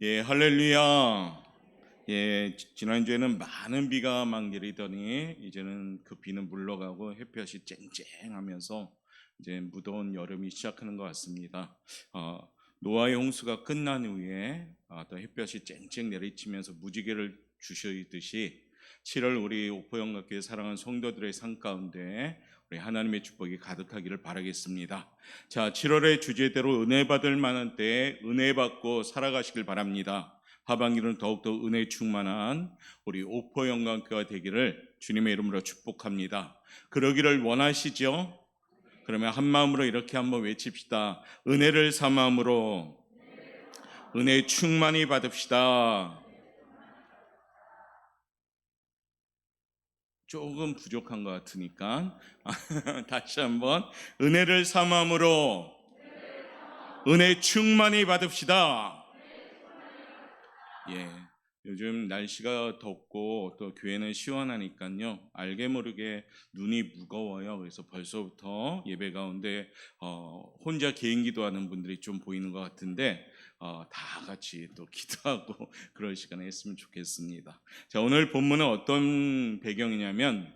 예, 할렐루야. 예, 지난주에는 많은 비가 막 내리더니 이제는 그 비는 물러가고 햇볕이 쨍쨍하면서 이제 무더운 여름이 시작하는 것 같습니다. 어, 노아의 홍수가 끝난 후에 또 햇볕이 쨍쨍 내리치면서 무지개를 주시듯이 7월 우리 옥포영각교회 사랑하는 성도들의 삶 가운데 우리 하나님의 축복이 가득하기를 바라겠습니다. 자, 7월의 주제대로 은혜 받을 만한 때에 은혜 받고 살아가시길 바랍니다. 하반기는 더욱더 은혜 충만한 우리 옥포영광교회가 되기를 주님의 이름으로 축복합니다. 그러기를 원하시죠? 그러면 한 마음으로 이렇게 한번 외칩시다. 은혜를 삼음으로 은혜 충만히 받읍시다. 조금 부족한 것 같으니까 다시 한번 은혜를 삼음으로 은혜 충만히 받읍시다. 예, 요즘 날씨가 덥고 또 교회는 시원하니까요, 알게 모르게 눈이 무거워요. 그래서 벌써부터 예배 가운데 혼자 개인 기도하는 분들이 좀 보이는 것 같은데 다 같이 또 기도하고 그럴 시간에 했으면 좋겠습니다. 자, 오늘 본문은 어떤 배경이냐면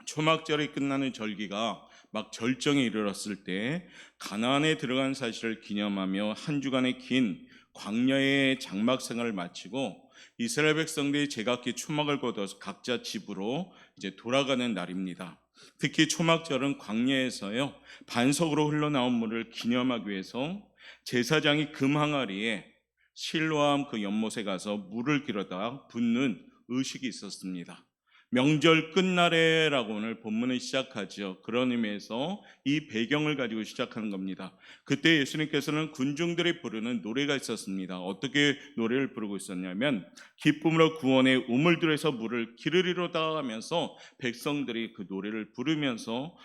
초막절이 끝나는 절기가 막 절정에 이르렀을 때 가나안에 들어간 사실을 기념하며 한 주간의 긴 광야의 장막 생활을 마치고 이스라엘 백성들이 제각기 초막을 거둬서 각자 집으로 이제 돌아가는 날입니다. 특히 초막절은 광야에서요, 반석으로 흘러나온 물을 기념하기 위해서 제사장이 금 항아리에 실로암 그 연못에 가서 물을 길어다 붓는 의식이 있었습니다. 명절 끝날에라고 오늘 본문을 시작하죠. 그런 의미에서 이 배경을 가지고 시작하는 겁니다. 그때 예수님께서는 군중들이 부르는 노래가 있었습니다. 어떻게 노래를 부르고 있었냐면 기쁨으로 구원의 우물들에서 물을 기르리로다 하면서 백성들이 그 노래를 부르면서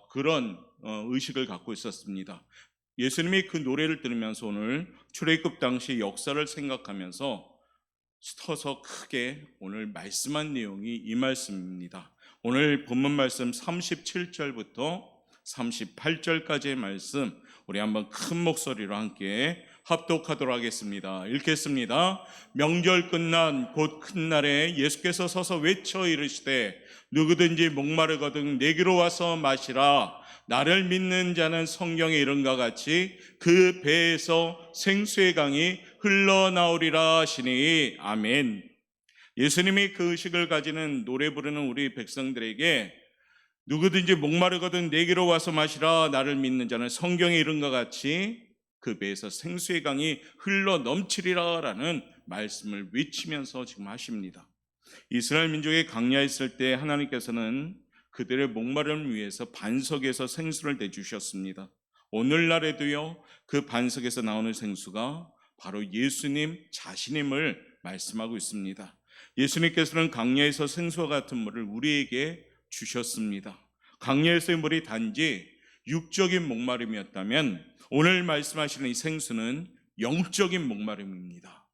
그런 의식을 갖고 있었습니다. 예수님이 그 노래를 들으면서 오늘 출애굽 당시 역사를 생각하면서 서서 크게 오늘 말씀한 내용이 이 말씀입니다. 오늘 본문 말씀 37절부터 38절까지의 말씀 우리 한번 큰 목소리로 함께 합독하도록 하겠습니다. 읽겠습니다. 명절 끝난 곧 큰 날에 예수께서 서서 외쳐 이르시되 누구든지 목마르거든 내게로 와서 마시라. 나를 믿는 자는 성경에 이른과 같이 그 배에서 생수의 강이 흘러나오리라 하시니 아멘. 예수님이 그 의식을 가지는 노래 부르는 우리 백성들에게 누구든지 목마르거든 내게로 와서 마시라. 나를 믿는 자는 성경에 이른과 같이 그 배에서 생수의 강이 흘러 넘치리라 라는 말씀을 외치면서 지금 하십니다. 이스라엘 민족이 광야에 있을 때 하나님께서는 그들의 목마름을 위해서 반석에서 생수를 내주셨습니다. 오늘날에도요, 그 반석에서 나오는 생수가 바로 예수님 자신임을 말씀하고 있습니다. 예수님께서는 광야에서 생수와 같은 물을 우리에게 주셨습니다. 광야에서의 물이 단지 육적인 목마름이었다면 오늘 말씀하시는 이 생수는 영적인 목마름입니다.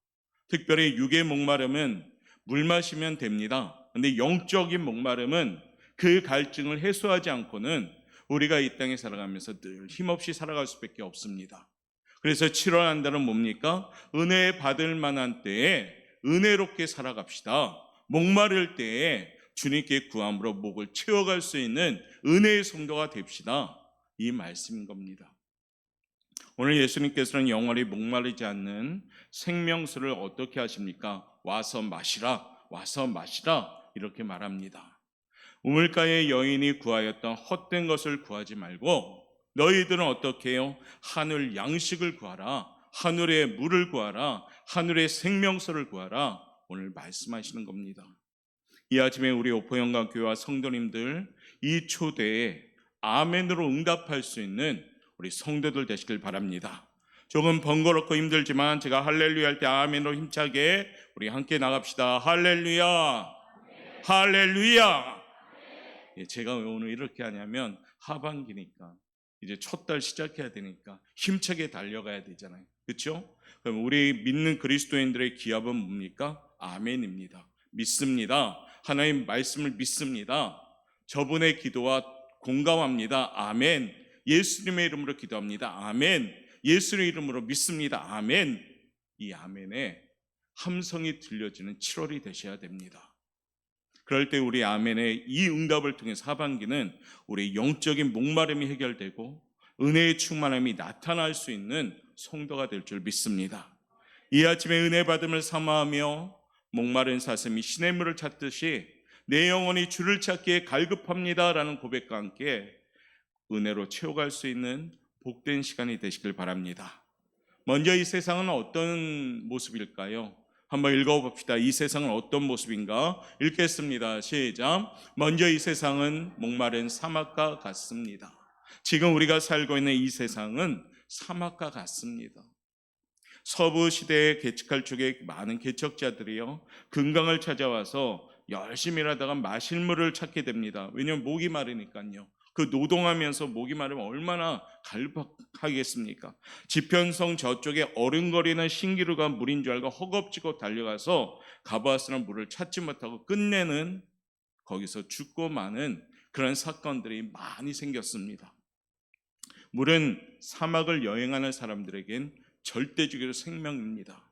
특별히 육의 목마름은 물 마시면 됩니다. 그런데 영적인 목마름은 그 갈증을 해소하지 않고는 우리가 이 땅에 살아가면서 늘 힘없이 살아갈 수밖에 없습니다. 그래서 7월 한 달은 뭡니까? 은혜 받을 만한 때에 은혜롭게 살아갑시다. 목마를 때에 주님께 구함으로 목을 채워갈 수 있는 은혜의 성도가 됩시다. 이 말씀인 겁니다. 오늘 예수님께서는 영원히 목마르지 않는 생명수를 어떻게 하십니까? 와서 마시라, 와서 마시라 이렇게 말합니다. 우물가의 여인이 구하였던 헛된 것을 구하지 말고 너희들은 어떻게 해요? 하늘 양식을 구하라, 하늘의 물을 구하라, 하늘의 생명수를 구하라 오늘 말씀하시는 겁니다. 이 아침에 우리 옥포영광교회와 성도님들 이 초대에 아멘으로 응답할 수 있는 우리 성도들 되시길 바랍니다. 조금 번거롭고 힘들지만 제가 할렐루야 할 때 아멘으로 힘차게 우리 함께 나갑시다. 할렐루야, 할렐루야. 제가 왜 오늘 이렇게 하냐면 하반기니까 이제 첫 달 시작해야 되니까 힘차게 달려가야 되잖아요. 그렇죠? 그럼 우리 믿는 그리스도인들의 기합은 뭡니까? 아멘입니다. 믿습니다. 하나님 말씀을 믿습니다. 저분의 기도와 공감합니다. 아멘. 예수님의 이름으로 기도합니다. 아멘. 예수의 이름으로 믿습니다. 아멘. 이 아멘에 함성이 들려지는 7월이 되셔야 됩니다. 그럴 때 우리 아멘의 이 응답을 통해서 하반기는 우리 영적인 목마름이 해결되고 은혜의 충만함이 나타날 수 있는 성도가 될 줄 믿습니다. 이 아침에 은혜 받음을 사모하며 목마른 사슴이 시냇물을 찾듯이 내 영혼이 주를 찾기에 갈급합니다 라는 고백과 함께 은혜로 채워갈 수 있는 복된 시간이 되시길 바랍니다. 먼저 이 세상은 어떤 모습일까요? 한번 읽어봅시다. 이 세상은 어떤 모습인가? 읽겠습니다. 시작. 먼저 이 세상은 목마른 사막과 같습니다. 지금 우리가 살고 있는 이 세상은 사막과 같습니다. 서부 시대에 개척할 쪽에 많은 개척자들이요 금강을 찾아와서 열심히 일하다가 마실 물을 찾게 됩니다. 왜냐하면 목이 마르니까요. 그 노동하면서 목이 마르면 얼마나 갈박하겠습니까? 지편성 저쪽에 어른거리는 신기루가 물인 줄 알고 허겁지겁 달려가서 가보아스는 물을 찾지 못하고 끝내는 거기서 죽고 마는 그런 사건들이 많이 생겼습니다. 물은 사막을 여행하는 사람들에겐 절대적으로 생명입니다.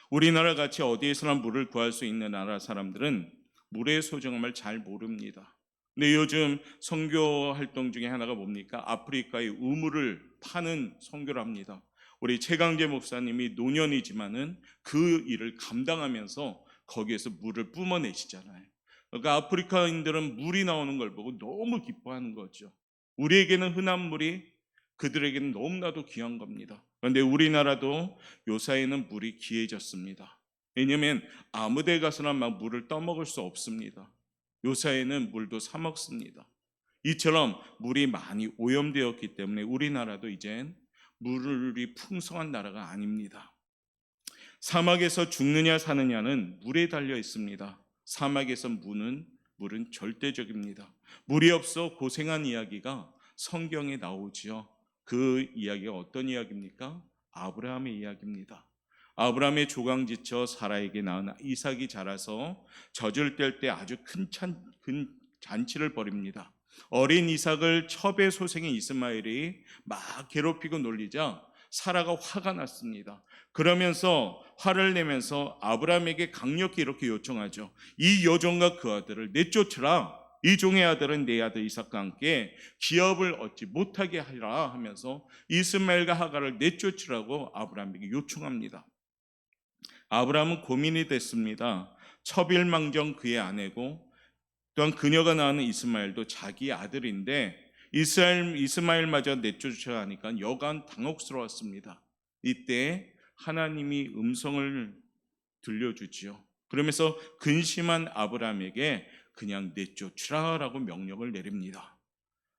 우리나라 같이 어디에서나 물을 구할 수 있는 나라 사람들은 물의 소중함을 잘 모릅니다. 근데 요즘 선교 활동 중에 하나가 뭡니까? 아프리카의 우물을 파는 선교를 합니다. 우리 최강재 목사님이 노년이지만은 그 일을 감당하면서 거기에서 물을 뿜어내시잖아요. 그러니까 아프리카인들은 물이 나오는 걸 보고 너무 기뻐하는 거죠. 우리에게는 흔한 물이 그들에게는 너무나도 귀한 겁니다. 그런데 우리나라도 요사이는 물이 귀해졌습니다. 왜냐하면 아무 데 가서나 막 물을 떠먹을 수 없습니다. 요사이는 물도 사 먹습니다. 이처럼 물이 많이 오염되었기 때문에 우리나라도 이젠 물이 풍성한 나라가 아닙니다. 사막에서 죽느냐 사느냐는 물에 달려 있습니다. 사막에서 물은 절대적입니다. 물이 없어 고생한 이야기가 성경에 나오지요. 그 이야기가 어떤 이야기입니까? 아브라함의 이야기입니다. 아브라함의 조강지처 사라에게 낳은 이삭이 자라서 젖을 뗄 때 아주 큰 잔치를 벌입니다. 어린 이삭을 첩의 소생인 이스마엘이 막 괴롭히고 놀리자 사라가 화가 났습니다. 그러면서 화를 내면서 아브라함에게 강력히 이렇게 요청하죠. 이 여종과 그 아들을 내쫓으라. 이 종의 아들은 내 아들 이삭과 함께 기업을 얻지 못하게 하라 하면서 이스마엘과 하갈을 내쫓으라고 아브라함에게 요청합니다. 아브라함은 고민이 됐습니다. 첩일망정 그의 아내고 또한 그녀가 낳은 이스마엘도 자기 아들인데 이스마엘마저 내쫓아야 하니까 여간 당혹스러웠습니다. 이때 하나님이 음성을 들려주지요. 그러면서 근심한 아브라함에게 그냥 내쫓으라라고 명령을 내립니다.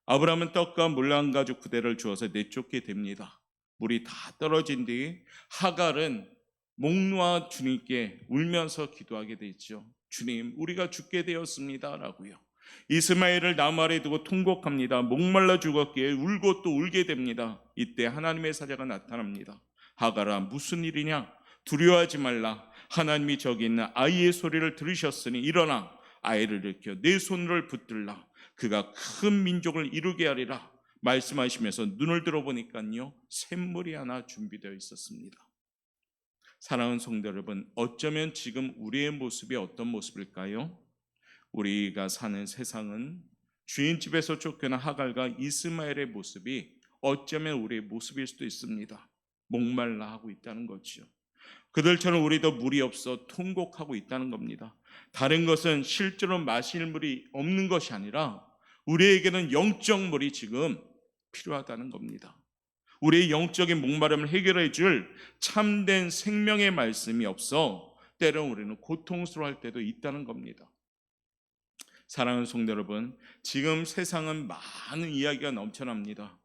아브라함은 떡과 물 한 가죽 부대를 주어서 내쫓게 됩니다. 물이 다 떨어진 뒤 하갈은 목 놓아 주님께 울면서 기도하게 되죠. 주님, 우리가 죽게 되었습니다 라고요. 이스마엘을 나무 아래 두고 통곡합니다. 목말라 죽었기에 울고 또 울게 됩니다. 이때 하나님의 사자가 나타납니다. 하갈아, 무슨 일이냐? 두려워하지 말라. 하나님이 저기 있는 아이의 소리를 들으셨으니 일어나 아이를 일으켜 내 손을 붙들라. 그가 큰 민족을 이루게 하리라 말씀하시면서 눈을 들어보니까요, 샘물이 하나 준비되어 있었습니다. 사랑하는 성도 여러분, 어쩌면 지금 우리의 모습이 어떤 모습일까요? 우리가 사는 세상은 주인집에서 쫓겨난 하갈과 이스마엘의 모습이 어쩌면 우리의 모습일 수도 있습니다. 목말라 하고 있다는 거죠. 그들처럼 우리도 물이 없어 통곡하고 있다는 겁니다. 다른 것은 실제로 마실 물이 없는 것이 아니라 우리에게는 영적 물이 지금 필요하다는 겁니다. 우리의 영적인 목마름을 해결해 줄 참된 생명의 말씀이 없어 때론 우리는 고통스러워할 때도 있다는 겁니다. 사랑하는 성도 여러분, 지금 세상은 많은 이야기가 넘쳐납니다.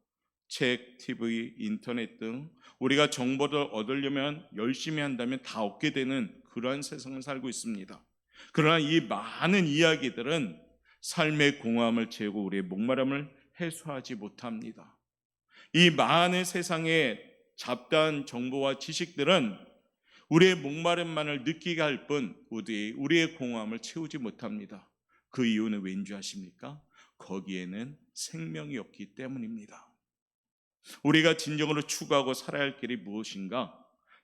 책, TV, 인터넷 등 우리가 정보를 얻으려면 열심히 한다면 다 얻게 되는 그러한 세상을 살고 있습니다. 그러나 이 많은 이야기들은 삶의 공허함을 채우고 우리의 목마름을 해소하지 못합니다. 이 많은 세상의 잡다한 정보와 지식들은 우리의 목마름만을 느끼게 할 뿐 우리의 공허함을 채우지 못합니다. 그 이유는 왠지 아십니까? 거기에는 생명이 없기 때문입니다. 우리가 진정으로 추구하고 살아야 할 길이 무엇인가?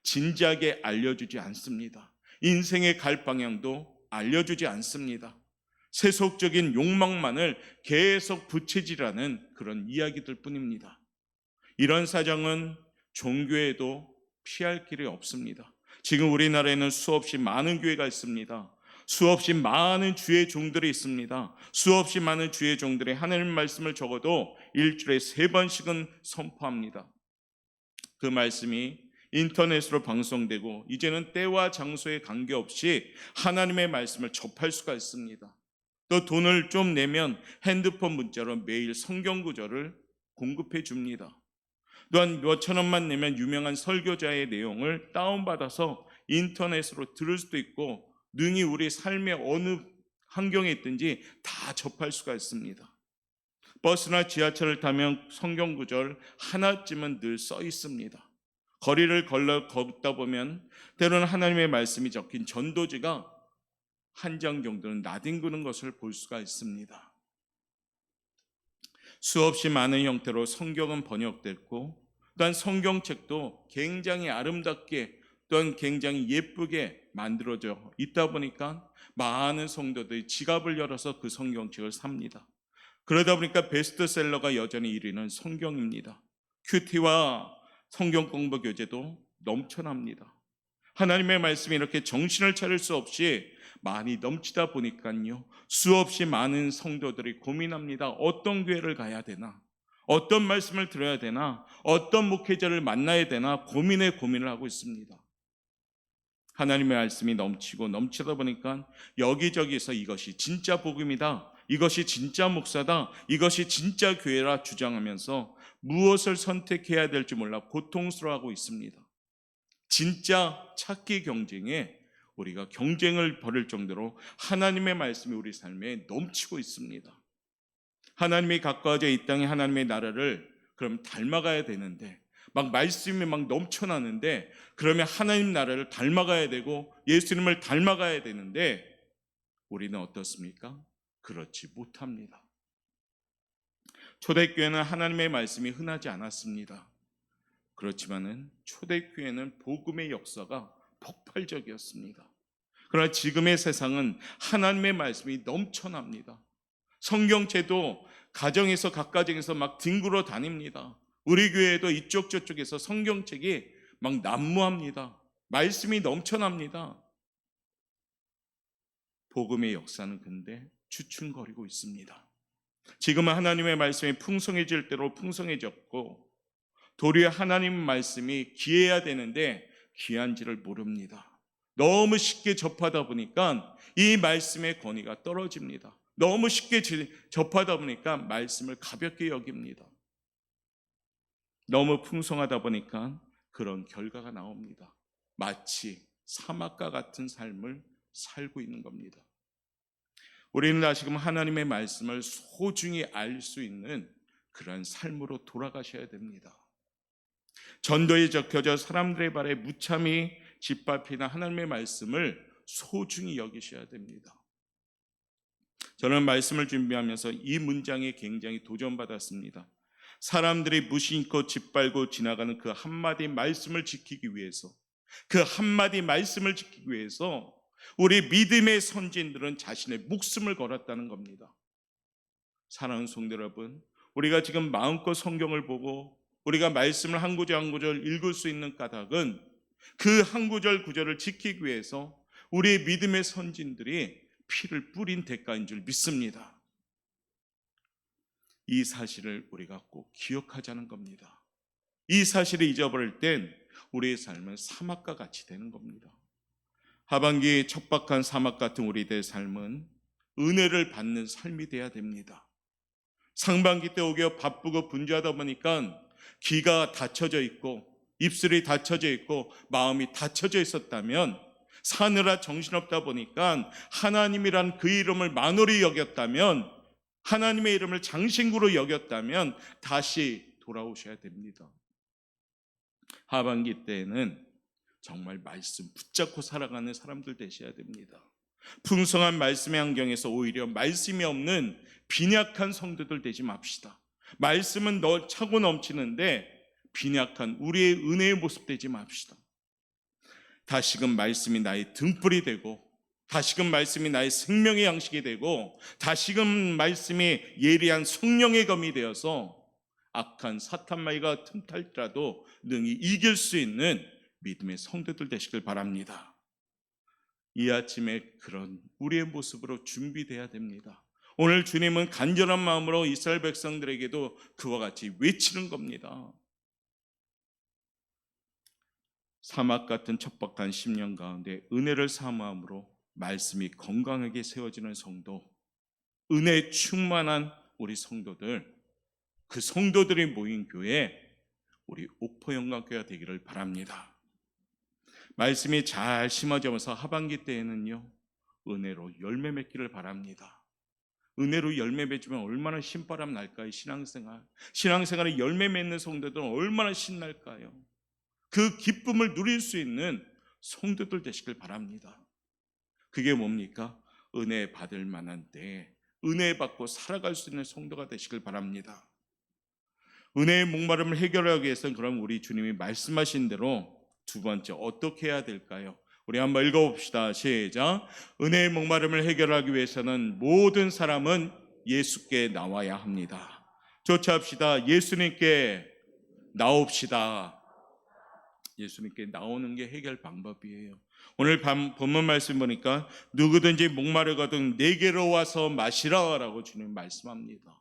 진지하게 알려주지 않습니다. 인생의 갈 방향도 알려주지 않습니다. 세속적인 욕망만을 계속 부채질하는 그런 이야기들 뿐입니다. 이런 사정은 종교에도 피할 길이 없습니다. 지금 우리나라에는 수없이 많은 교회가 있습니다. 수없이 많은 주의 종들이 있습니다. 수없이 많은 주의 종들이 하나님 말씀을 적어도 일주일에 3번씩은 선포합니다. 그 말씀이 인터넷으로 방송되고 이제는 때와 장소에 관계없이 하나님의 말씀을 접할 수가 있습니다. 또 돈을 좀 내면 핸드폰 문자로 매일 성경 구절을 공급해 줍니다. 또한 몇천 원만 내면 유명한 설교자의 내용을 다운받아서 인터넷으로 들을 수도 있고 능히 우리 삶의 어느 환경에 있든지 다 접할 수가 있습니다. 버스나 지하철을 타면 성경 구절 하나쯤은 늘 써 있습니다. 거리를 걷다 보면 때로는 하나님의 말씀이 적힌 전도지가 한 장 정도는 나뒹구는 것을 볼 수가 있습니다. 수없이 많은 형태로 성경은 번역됐고 또한 성경책도 굉장히 아름답게 또한 굉장히 예쁘게 만들어져 있다 보니까 많은 성도들이 지갑을 열어서 그 성경책을 삽니다. 그러다 보니까 베스트셀러가 여전히 1위는 성경입니다. 큐티와 성경 공부 교재도 넘쳐납니다. 하나님의 말씀이 이렇게 정신을 차릴 수 없이 많이 넘치다 보니까요, 수없이 많은 성도들이 고민합니다. 어떤 교회를 가야 되나? 어떤 말씀을 들어야 되나? 어떤 목회자를 만나야 되나? 고민을 하고 있습니다. 하나님의 말씀이 넘치고 넘치다 보니까 여기저기서 이것이 진짜 복음이다, 이것이 진짜 목사다, 이것이 진짜 교회라 주장하면서 무엇을 선택해야 될지 몰라 고통스러워하고 있습니다. 진짜 찾기 경쟁에 우리가 경쟁을 벌일 정도로 하나님의 말씀이 우리 삶에 넘치고 있습니다. 하나님이 가까워져 이 땅에 하나님의 나라를 그럼 닮아가야 되는데 막 말씀이 막 넘쳐나는데 그러면 하나님 나라를 닮아가야 되고 예수님을 닮아가야 되는데 우리는 어떻습니까? 그렇지 못합니다. 초대교회는 하나님의 말씀이 흔하지 않았습니다. 그렇지만은 초대교회는 복음의 역사가 폭발적이었습니다. 그러나 지금의 세상은 하나님의 말씀이 넘쳐납니다. 성경책도 가정에서 각 가정에서 막 뒹굴어 다닙니다. 우리 교회에도 이쪽 저쪽에서 성경책이 막 난무합니다. 말씀이 넘쳐납니다. 복음의 역사는 근데 주춤거리고 있습니다. 지금은 하나님의 말씀이 풍성해질 대로 풍성해졌고 도리어 하나님 말씀이 귀해야 되는데 귀한지를 모릅니다. 너무 쉽게 접하다 보니까 이 말씀의 권위가 떨어집니다. 너무 쉽게 접하다 보니까 말씀을 가볍게 여깁니다. 너무 풍성하다 보니까 그런 결과가 나옵니다. 마치 사막과 같은 삶을 살고 있는 겁니다. 우리는 다시금 하나님의 말씀을 소중히 알 수 있는 그런 삶으로 돌아가셔야 됩니다. 전도에 적혀져 사람들의 발에 무참히 짓밟히는 하나님의 말씀을 소중히 여기셔야 됩니다. 저는 말씀을 준비하면서 이 문장에 굉장히 도전받았습니다. 사람들이 무심코 짓밟고 지나가는 그 한마디 말씀을 지키기 위해서, 그 한마디 말씀을 지키기 위해서 우리 믿음의 선진들은 자신의 목숨을 걸었다는 겁니다. 사랑하는 성도 여러분, 우리가 지금 마음껏 성경을 보고 우리가 말씀을 한 구절 한 구절 읽을 수 있는 까닭은 그 한 구절 구절을 지키기 위해서 우리의 믿음의 선진들이 피를 뿌린 대가인 줄 믿습니다. 이 사실을 우리가 꼭 기억하자는 겁니다. 이 사실을 잊어버릴 땐 우리의 삶은 사막과 같이 되는 겁니다. 하반기 척박한 사막 같은 우리들의 삶은 은혜를 받는 삶이 돼야 됩니다. 상반기 때 오겨 바쁘고 분주하다 보니까 귀가 닫혀져 있고 입술이 닫혀져 있고 마음이 닫혀져 있었다면, 사느라 정신없다 보니까 하나님이란 그 이름을 만홀히 여겼다면, 하나님의 이름을 장신구로 여겼다면 다시 돌아오셔야 됩니다. 하반기 때에는 정말 말씀 붙잡고 살아가는 사람들 되셔야 됩니다. 풍성한 말씀의 환경에서 오히려 말씀이 없는 빈약한 성도들 되지 맙시다. 말씀은 차고 넘치는데 빈약한 우리의 은혜의 모습 되지 맙시다. 다시금 말씀이 나의 등불이 되고, 다시금 말씀이 나의 생명의 양식이 되고, 다시금 말씀이 예리한 성령의 검이 되어서 악한 사탄마귀가 틈탈지라도 능히 이길 수 있는 믿음의 성도들 되시길 바랍니다. 이 아침에 그런 우리의 모습으로 준비돼야 됩니다. 오늘 주님은 간절한 마음으로 이스라엘 백성들에게도 그와 같이 외치는 겁니다. 사막 같은 척박한 10년 가운데 은혜를 사모함으로 말씀이 건강하게 세워지는 성도, 은혜 충만한 우리 성도들, 그 성도들이 모인 교회, 우리 옥포영광교회가 되기를 바랍니다. 말씀이 잘 심어져서 하반기 때에는요, 은혜로 열매 맺기를 바랍니다. 은혜로 열매 맺으면 얼마나 신바람 날까요? 신앙생활에 열매 맺는 성도들은 얼마나 신날까요? 그 기쁨을 누릴 수 있는 성도들 되시길 바랍니다. 그게 뭡니까? 은혜 받을 만한 때에 은혜 받고 살아갈 수 있는 성도가 되시길 바랍니다. 은혜의 목마름을 해결하기 위해서는 그럼 우리 주님이 말씀하신 대로 두 번째 어떻게 해야 될까요? 우리 한번 읽어봅시다. 시작. 은혜의 목마름을 해결하기 위해서는 모든 사람은 예수께 나와야 합니다. 조차합시다. 예수님께 나옵시다. 예수님께 나오는 게 해결 방법이에요. 오늘 본문 말씀 보니까 누구든지 목마르거든 내게로 와서 마시라라고 주님 말씀합니다.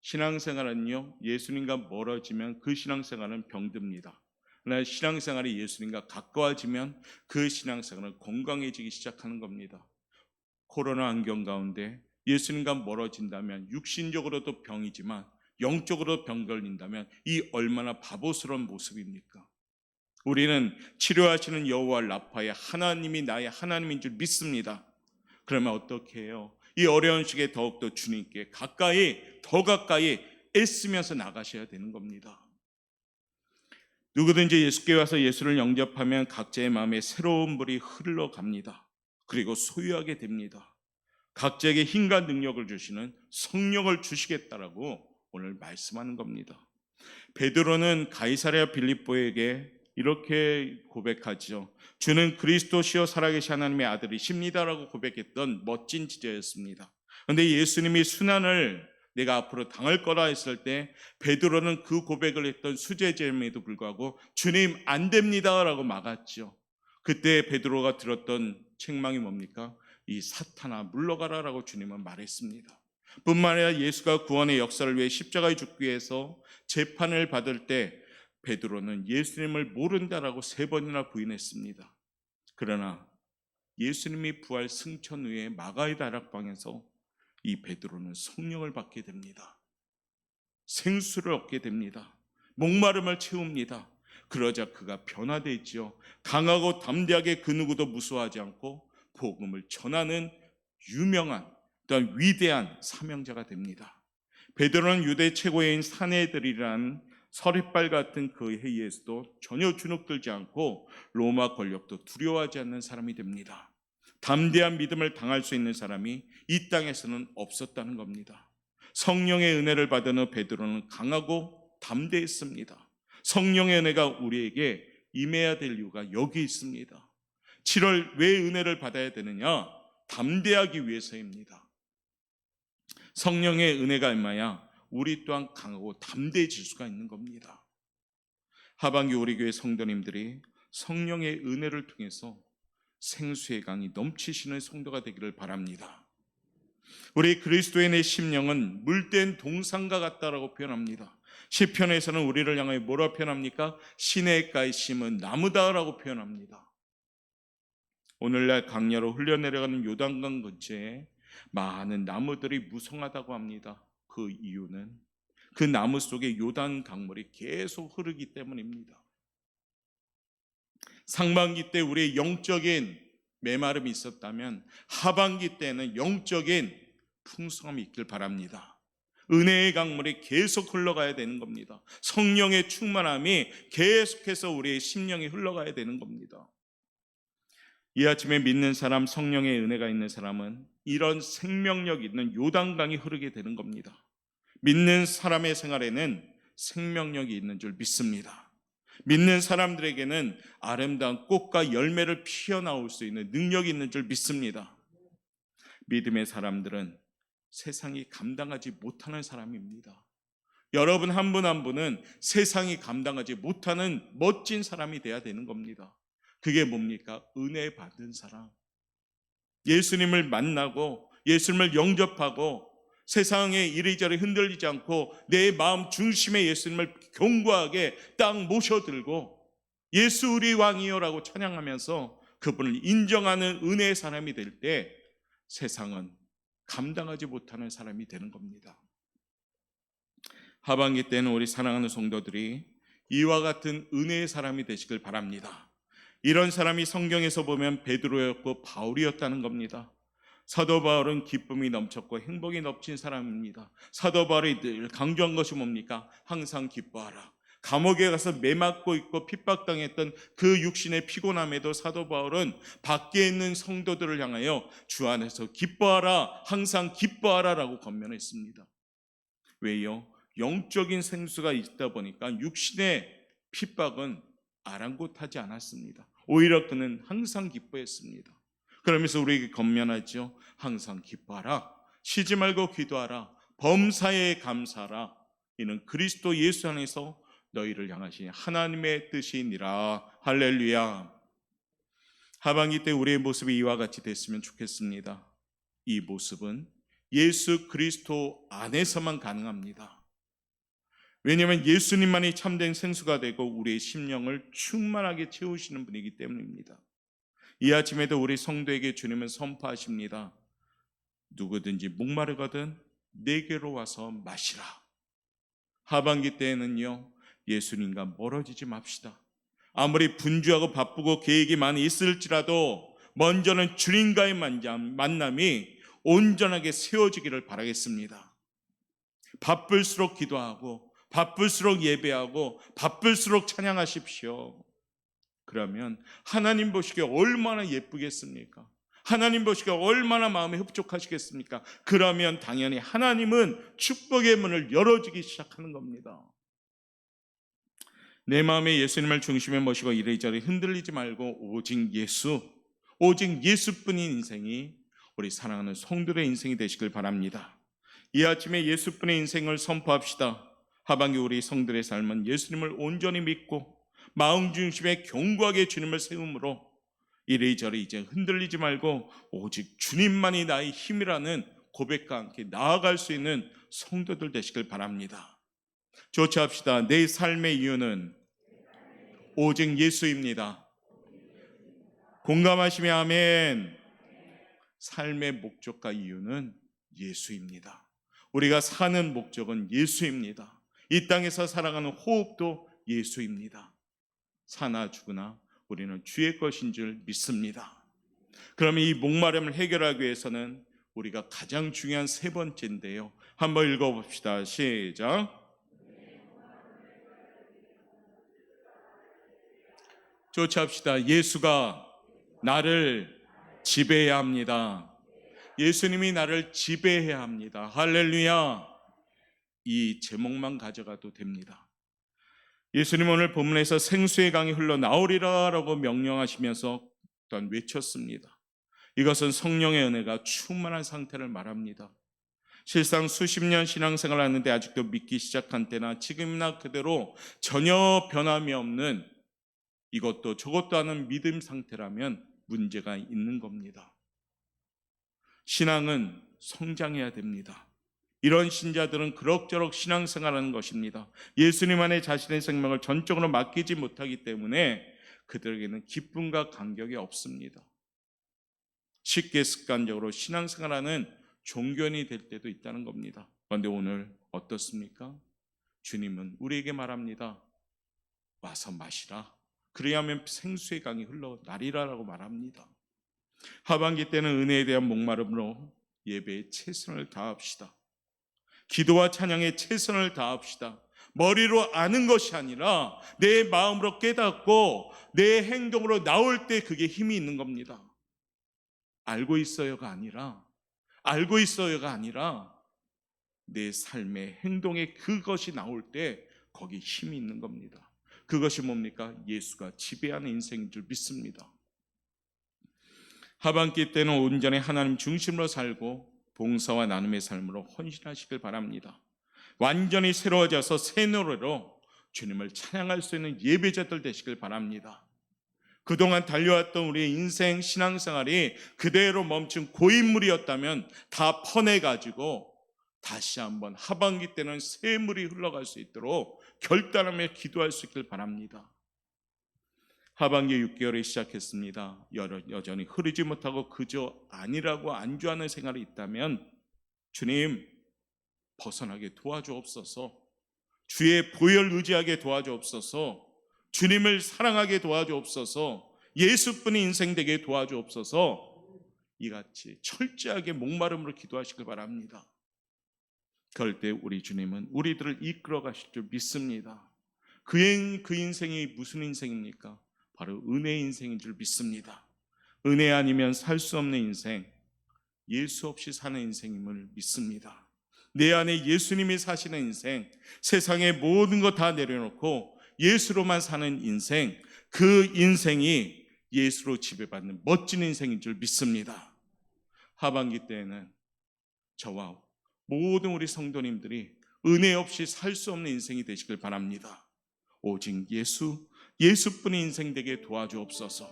신앙생활은요, 예수님과 멀어지면 그 신앙생활은 병듭니다. 그러나 신앙생활이 예수님과 가까워지면 그 신앙생활은 건강해지기 시작하는 겁니다. 코로나 환경 가운데 예수님과 멀어진다면 육신적으로도 병이지만 영적으로 병 걸린다면 이 얼마나 바보스러운 모습입니까? 우리는 치료하시는 여호와 라파의 하나님이 나의 하나님인 줄 믿습니다. 그러면 어떻게 해요? 이 어려운 시기에 더욱더 주님께 더 가까이 애쓰면서 나가셔야 되는 겁니다. 누구든지 예수께 와서 예수를 영접하면 각자의 마음에 새로운 물이 흘러갑니다. 그리고 소유하게 됩니다. 각자에게 힘과 능력을 주시는 성령을 주시겠다라고 오늘 말씀하는 겁니다. 베드로는 가이사랴 빌립보에게 이렇게 고백하죠. 주는 그리스도시요 살아계신 하나님의 아들이십니다라고 고백했던 멋진 지도였습니다. 그런데 예수님이 순환을 내가 앞으로 당할 거라 했을 때 베드로는 그 고백을 했던 수제자임에도 불구하고 주님 안 됩니다라고 막았죠. 그때 베드로가 들었던 책망이 뭡니까? 이 사탄아 물러가라라고 주님은 말했습니다. 뿐만 아니라 예수가 구원의 역사를 위해 십자가에 죽기 위해서 재판을 받을 때 베드로는 예수님을 모른다라고 3번이나 부인했습니다. 그러나 예수님이 부활 승천 후에 마가의 다락방에서 이 베드로는 성령을 받게 됩니다. 생수를 얻게 됩니다. 목마름을 채웁니다. 그러자 그가 변화되지요. 강하고 담대하게 그 누구도 무서워하지 않고 복음을 전하는 유명한 또한 위대한 사명자가 됩니다. 베드로는 유대 최고인 사내들이란 서리빨 같은 그 회의에서도 전혀 주눅들지 않고 로마 권력도 두려워하지 않는 사람이 됩니다. 담대한 믿음을 당할 수 있는 사람이 이 땅에서는 없었다는 겁니다. 성령의 은혜를 받은 후 베드로는 강하고 담대했습니다. 성령의 은혜가 우리에게 임해야 될 이유가 여기 있습니다. 7월 왜 은혜를 받아야 되느냐? 담대하기 위해서입니다. 성령의 은혜가 임하야 우리 또한 강하고 담대해질 수가 있는 겁니다. 하반기 우리 교회 성도님들이 성령의 은혜를 통해서 생수의 강이 넘치시는 성도가 되기를 바랍니다. 우리 그리스도인의 심령은 물된 동산과 같다라고 표현합니다. 시편에서는 우리를 향하여 뭐라 표현합니까? 시냇가에 심은 나무다라고 표현합니다. 오늘날 강야로 흘러내려가는 요단강 근처에 많은 나무들이 무성하다고 합니다. 그 이유는 그 나무 속에 요단 강물이 계속 흐르기 때문입니다. 상반기 때 우리의 영적인 메마름이 있었다면 하반기 때는 영적인 풍성함이 있길 바랍니다. 은혜의 강물이 계속 흘러가야 되는 겁니다. 성령의 충만함이 계속해서 우리의 심령에 흘러가야 되는 겁니다. 이 아침에 믿는 사람, 성령의 은혜가 있는 사람은 이런 생명력 있는 요단강이 흐르게 되는 겁니다. 믿는 사람의 생활에는 생명력이 있는 줄 믿습니다. 믿는 사람들에게는 아름다운 꽃과 열매를 피어나올 수 있는 능력이 있는 줄 믿습니다. 믿음의 사람들은 세상이 감당하지 못하는 사람입니다. 여러분 한 분 한 분은 세상이 감당하지 못하는 멋진 사람이 돼야 되는 겁니다. 그게 뭡니까? 은혜 받은 사람. 예수님을 만나고 예수님을 영접하고 세상에 이리저리 흔들리지 않고 내 마음 중심에 예수님을 견고하게 딱 모셔들고 예수 우리 왕이요라고 찬양하면서 그분을 인정하는 은혜의 사람이 될 때 세상은 감당하지 못하는 사람이 되는 겁니다. 하반기 때는 우리 사랑하는 성도들이 이와 같은 은혜의 사람이 되시길 바랍니다. 이런 사람이 성경에서 보면 베드로였고 바울이었다는 겁니다. 사도 바울은 기쁨이 넘쳤고 행복이 넘친 사람입니다. 사도 바울이 늘 강조한 것이 뭡니까? 항상 기뻐하라. 감옥에 가서 매맞고 있고 핍박당했던 그 육신의 피곤함에도 사도 바울은 밖에 있는 성도들을 향하여 주 안에서 기뻐하라, 항상 기뻐하라 라고 권면했습니다. 왜요? 영적인 생수가 있다 보니까 육신의 핍박은 아랑곳하지 않았습니다. 오히려 그는 항상 기뻐했습니다. 그러면서 우리에게 권면하죠. 항상 기뻐하라. 쉬지 말고 기도하라. 범사에 감사하라. 이는 그리스도 예수 안에서 너희를 향하신 하나님의 뜻이니라. 할렐루야. 하반기 때 우리의 모습이 이와 같이 됐으면 좋겠습니다. 이 모습은 예수 그리스도 안에서만 가능합니다. 왜냐하면 예수님만이 참된 생수가 되고 우리의 심령을 충만하게 채우시는 분이기 때문입니다. 이 아침에도 우리 성도에게 주님은 선포하십니다. 누구든지 목마르거든 내게로 와서 마시라. 하반기 때에는요, 예수님과 멀어지지 맙시다. 아무리 분주하고 바쁘고 계획이 많이 있을지라도 먼저는 주님과의 만남이 온전하게 세워지기를 바라겠습니다. 바쁠수록 기도하고 바쁠수록 예배하고 바쁠수록 찬양하십시오. 그러면 하나님 보시기에 얼마나 예쁘겠습니까? 하나님 보시기에 얼마나 마음에 흡족하시겠습니까? 그러면 당연히 하나님은 축복의 문을 열어주기 시작하는 겁니다. 내 마음에 예수님을 중심에 모시고 이리저리 흔들리지 말고 오직 예수뿐인 인생이 우리 사랑하는 성도의 인생이 되시길 바랍니다. 이 아침에 예수뿐의 인생을 선포합시다. 하반기 우리 성들의 삶은 예수님을 온전히 믿고 마음 중심에 견고하게 주님을 세움으로 이리저리 이제 흔들리지 말고 오직 주님만이 나의 힘이라는 고백과 함께 나아갈 수 있는 성도들 되시길 바랍니다. 조치합시다. 내 삶의 이유는 오직 예수입니다. 공감하시며 아멘. 삶의 목적과 이유는 예수입니다. 우리가 사는 목적은 예수입니다. 이 땅에서 살아가는 호흡도 예수입니다. 사나 죽으나 우리는 주의 것인 줄 믿습니다. 그러면 이 목마름을 해결하기 위해서는 우리가 가장 중요한 세 번째인데요. 한번 읽어봅시다. 시작. 조치합시다. 예수가 나를 지배해야 합니다. 예수님이 나를 지배해야 합니다. 할렐루야. 이 제목만 가져가도 됩니다. 예수님 오늘 본문에서 생수의 강이 흘러나오리라 라고 명령하시면서 또한 외쳤습니다. 이것은 성령의 은혜가 충만한 상태를 말합니다. 실상 수십 년 신앙생활을 하는데 아직도 믿기 시작한 때나 지금이나 그대로 전혀 변함이 없는 이것도 저것도 하는 믿음 상태라면 문제가 있는 겁니다. 신앙은 성장해야 됩니다. 이런 신자들은 그럭저럭 신앙생활하는 것입니다. 예수님 안에 자신의 생명을 전적으로 맡기지 못하기 때문에 그들에게는 기쁨과 감격이 없습니다. 쉽게 습관적으로 신앙생활하는 종교인이 될 때도 있다는 겁니다. 그런데 오늘 어떻습니까? 주님은 우리에게 말합니다. 와서 마시라. 그래야만 생수의 강이 흘러나리라라고 말합니다. 하반기 때는 은혜에 대한 목마름으로 예배에 최선을 다합시다. 기도와 찬양에 최선을 다합시다. 머리로 아는 것이 아니라 내 마음으로 깨닫고 내 행동으로 나올 때 그게 힘이 있는 겁니다. 알고 있어요가 아니라 내 삶의 행동에 그것이 나올 때 거기 힘이 있는 겁니다. 그것이 뭡니까? 예수가 지배하는 인생인 줄 믿습니다. 하반기 때는 온전히 하나님 중심으로 살고 봉사와 나눔의 삶으로 헌신하시길 바랍니다. 완전히 새로워져서 새 노래로 주님을 찬양할 수 있는 예배자들 되시길 바랍니다. 그동안 달려왔던 우리의 인생 신앙생활이 그대로 멈춘 고인물이었다면 다 퍼내가지고 다시 한번 하반기 때는 새 물이 흘러갈 수 있도록 결단하며 기도할 수 있길 바랍니다. 하반기 6개월이 시작했습니다. 여전히 흐르지 못하고 그저 아니라고 안주하는 생활이 있다면 주님 벗어나게 도와주옵소서. 주의 보혈 의지하게 도와주옵소서. 주님을 사랑하게 도와주옵소서. 예수뿐이 인생 되게 도와주옵소서. 이같이 철저하게 목마름으로 기도하시길 바랍니다. 그럴 때 우리 주님은 우리들을 이끌어 가실 줄 믿습니다. 그 인생이 무슨 인생입니까? 바로 은혜의 인생인 줄 믿습니다. 은혜 아니면 살 수 없는 인생, 예수 없이 사는 인생임을 믿습니다. 내 안에 예수님이 사시는 인생, 세상의 모든 것 다 내려놓고 예수로만 사는 인생, 그 인생이 예수로 지배받는 멋진 인생인 줄 믿습니다. 하반기 때에는 저와 모든 우리 성도님들이 은혜 없이 살 수 없는 인생이 되시길 바랍니다. 오직 예수뿐이 인생 되게 도와주옵소서.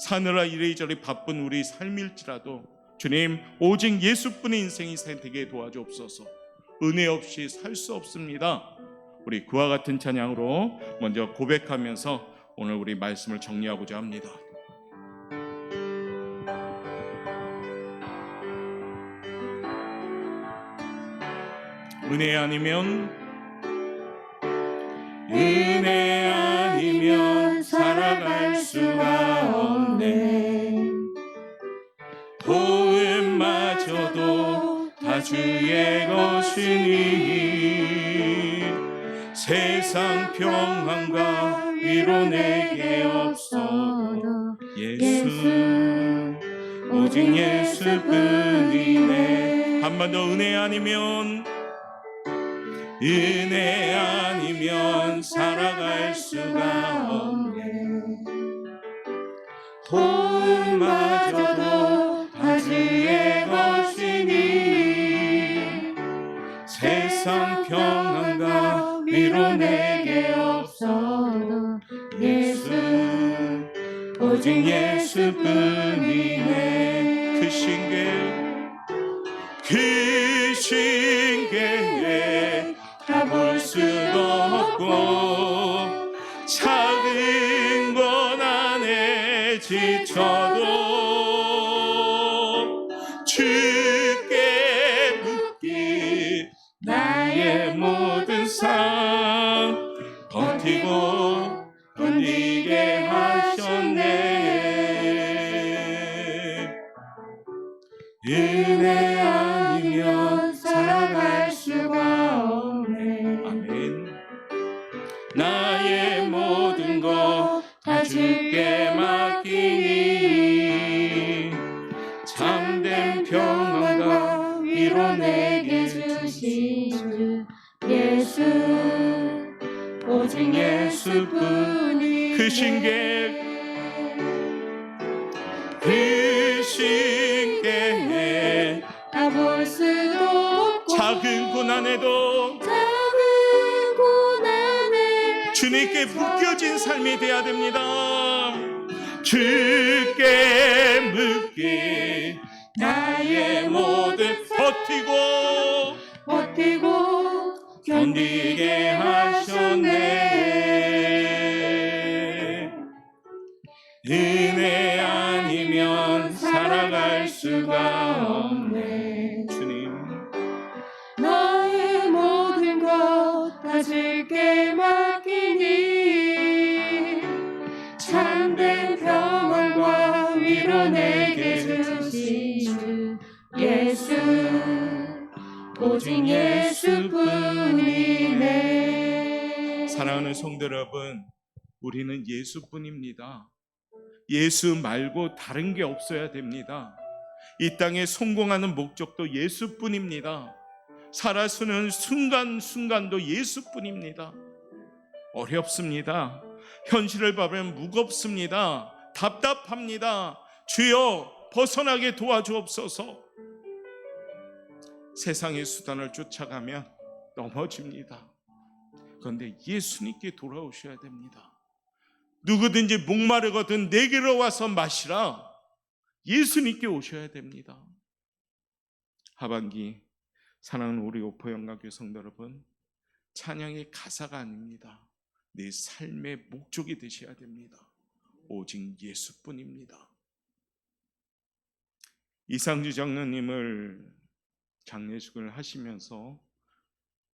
사느라 이리저리 바쁜 우리 삶일지라도 주님 오직 예수뿐이 인생이 되게 도와주옵소서. 은혜 없이 살 수 없습니다. 우리 그와 같은 찬양으로 먼저 고백하면서 오늘 우리 말씀을 정리하고자 합니다. 은혜 아니면 살아갈 수가 없네. 도움마저도 다 주의 것이니 세상 평안과 위로 내게 없어도 오직 예수뿐이네. 한 번 더 은혜 아니면 살아갈 수가 없네. 도움마저도 다 주의 것이니 세상 평안과 위로 내게 없어도 오직 예수뿐이네. 그 신계에 다 볼 수도 없고 작은 것 안에 지쳐도 주께 묻기 나의 모든 삶 버티고 견디게 하셨네. 은혜 아니면 살아갈 수가 없네. 아멘. 나의 모든 것 다 주께 맡기니 참된 평안과 위로 내게 주신 주 예수 오직 예수뿐이 그 신계에 다 볼 수도 없고 작은 고난에도 주님께 묶여진 삶이 되어야 됩니다. 주께 묶인 나의 모든 버티고 견디게 하셨네. 은혜 아니면 살아갈 수가 없네. 주님 나의 모든 것 다 주께 맡기니 참된 평안과 위로 내게 주신 주 예수 오직 예수뿐이네. 사랑하는 성도 여러분, 우리는 예수뿐입니다. 예수 말고 다른 게 없어야 됩니다. 이 땅에 성공하는 목적도 예수뿐입니다. 살아서는 순간순간도 예수뿐입니다. 어렵습니다. 현실을 보면 무겁습니다. 답답합니다. 주여 벗어나게 도와주옵소서. 세상의 수단을 쫓아가면 넘어집니다. 그런데 예수님께 돌아오셔야 됩니다. 누구든지 목마르거든 내게로 와서 마시라. 예수님께 오셔야 됩니다. 하반기 사랑하는 우리 오포영가교회 성도 여러분, 찬양의 가사가 아닙니다. 내 삶의 목적이 되셔야 됩니다. 오직 예수뿐입니다. 이상주 장로님을 장례식을 하시면서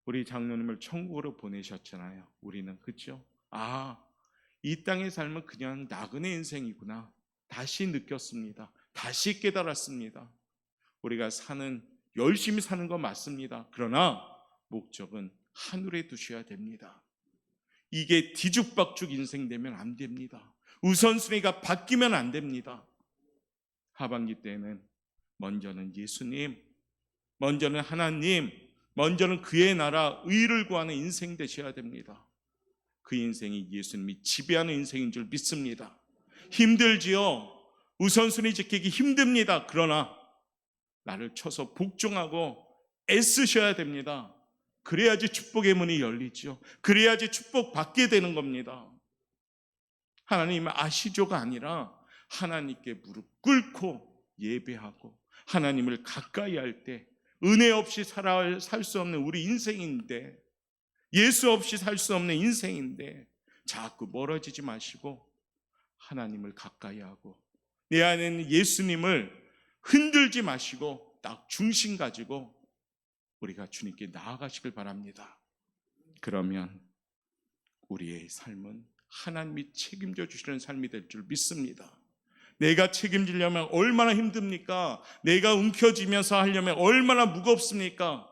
우리 장로님을 천국으로 보내셨잖아요. 우리는 그렇죠? 이 땅의 삶은 그냥 나그네 인생이구나. 다시 느꼈습니다. 다시 깨달았습니다. 우리가 열심히 사는 건 맞습니다. 그러나 목적은 하늘에 두셔야 됩니다. 이게 뒤죽박죽 인생 되면 안 됩니다. 우선순위가 바뀌면 안 됩니다. 하반기 때는 먼저는 예수님, 먼저는 하나님, 먼저는 그의 나라, 의를 구하는 인생 되셔야 됩니다. 그 인생이 예수님이 지배하는 인생인 줄 믿습니다. 힘들지요. 우선순위 지키기 힘듭니다. 그러나 나를 쳐서 복종하고 애쓰셔야 됩니다. 그래야지 축복의 문이 열리죠. 그래야지 축복 받게 되는 겁니다. 하나님 아시죠가 아니라 하나님께 무릎 꿇고 예배하고 하나님을 가까이 할 때 은혜 없이 살 수 없는 우리 인생인데, 예수 없이 살 수 없는 인생인데 자꾸 멀어지지 마시고 하나님을 가까이 하고 내 안에 있는 예수님을 흔들지 마시고 딱 중심 가지고 우리가 주님께 나아가시길 바랍니다. 그러면 우리의 삶은 하나님이 책임져 주시는 삶이 될 줄 믿습니다. 내가 책임지려면 얼마나 힘듭니까? 내가 움켜쥐면서 하려면 얼마나 무겁습니까?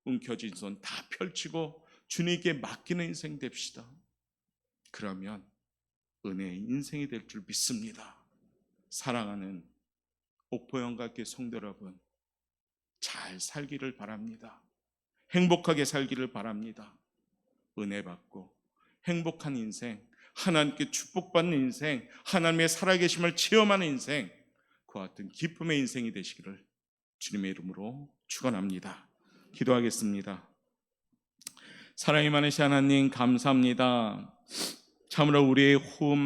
움켜진 손 다 펼치고 주님께 맡기는 인생 됩시다. 그러면 은혜의 인생이 될 줄 믿습니다. 사랑하는 옥포영가교회 성도 여러분, 잘 살기를 바랍니다. 행복하게 살기를 바랍니다. 은혜 받고 행복한 인생, 하나님께 축복받는 인생, 하나님의 살아계심을 체험하는 인생, 그와 같은 기쁨의 인생이 되시기를 주님의 이름으로 축원합니다. 기도하겠습니다. 사랑이 많으신 하나님 감사합니다. 참으로 우리의 호흡